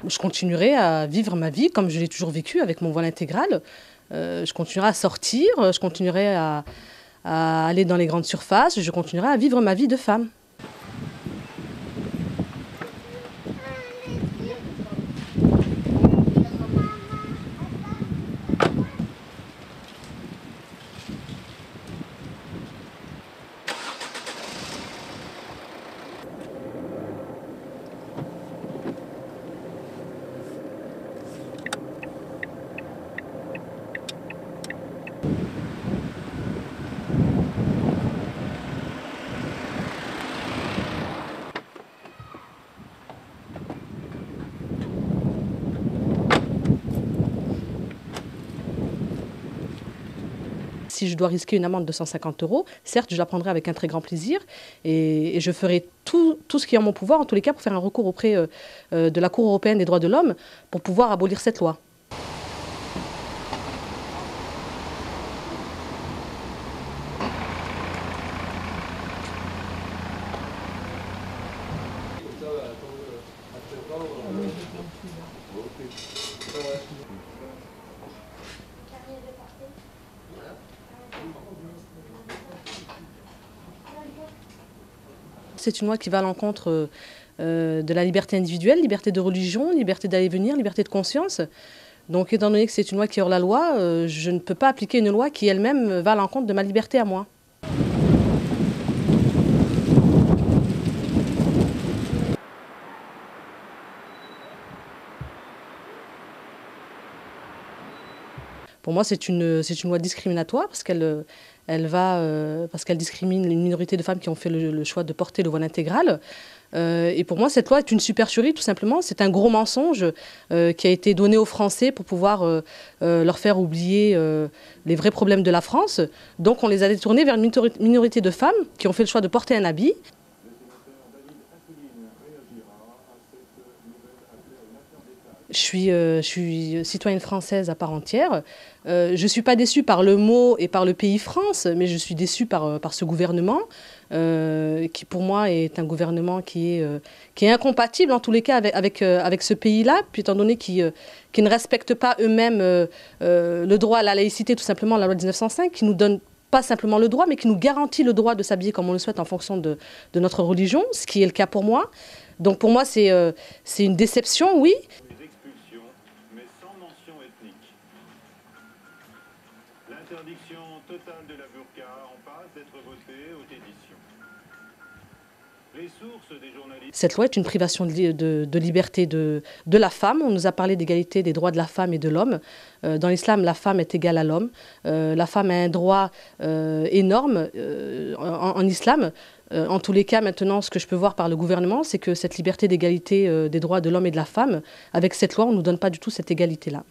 Je continuerai à vivre ma vie comme je l'ai toujours vécu avec mon voile intégral. Je continuerai à sortir, je continuerai à aller dans les grandes surfaces, je continuerai à vivre ma vie de femme. Si je dois risquer une amende de 150 €, certes, je la prendrai avec un très grand plaisir et je ferai tout ce qui est en mon pouvoir, en tous les cas, pour faire un recours auprès de la Cour européenne des droits de l'homme pour pouvoir abolir cette loi. C'est une loi qui va à l'encontre de la liberté individuelle, liberté de religion, liberté d'aller et venir, liberté de conscience. Donc étant donné que c'est une loi qui est hors la loi, je ne peux pas appliquer une loi qui elle-même va à l'encontre de ma liberté à moi. Pour moi, c'est une loi discriminatoire parce qu'elle discrimine une minorité de femmes qui ont fait le choix de porter le voile intégral. Et pour moi, cette loi est une supercherie, tout simplement. C'est un gros mensonge qui a été donné aux Français pour pouvoir leur faire oublier les vrais problèmes de la France. Donc on les a détournés vers une minorité de femmes qui ont fait le choix de porter un habit. Je suis citoyenne française à part entière. Je ne suis pas déçue par le mot et par le pays France, mais je suis déçue par ce gouvernement, qui pour moi est un gouvernement qui est incompatible en tous les cas avec ce pays-là, puis étant donné qu'ils ne respectent pas eux-mêmes le droit à la laïcité, tout simplement la loi de 1905, qui nous donne pas simplement le droit, mais qui nous garantit le droit de s'habiller comme on le souhaite en fonction de notre religion, ce qui est le cas pour moi. Donc pour moi, c'est une déception, oui. L'interdiction totale de la burqa en passe d'être votée aux éditions. Les sources des journalistes... Cette loi est une privation de liberté de la femme. On nous a parlé d'égalité des droits de la femme et de l'homme. Dans l'islam, la femme est égale à l'homme. La femme a un droit énorme en islam. En tous les cas, maintenant, ce que je peux voir par le gouvernement, c'est que cette liberté d'égalité des droits de l'homme et de la femme, avec cette loi, on ne nous donne pas du tout cette égalité-là.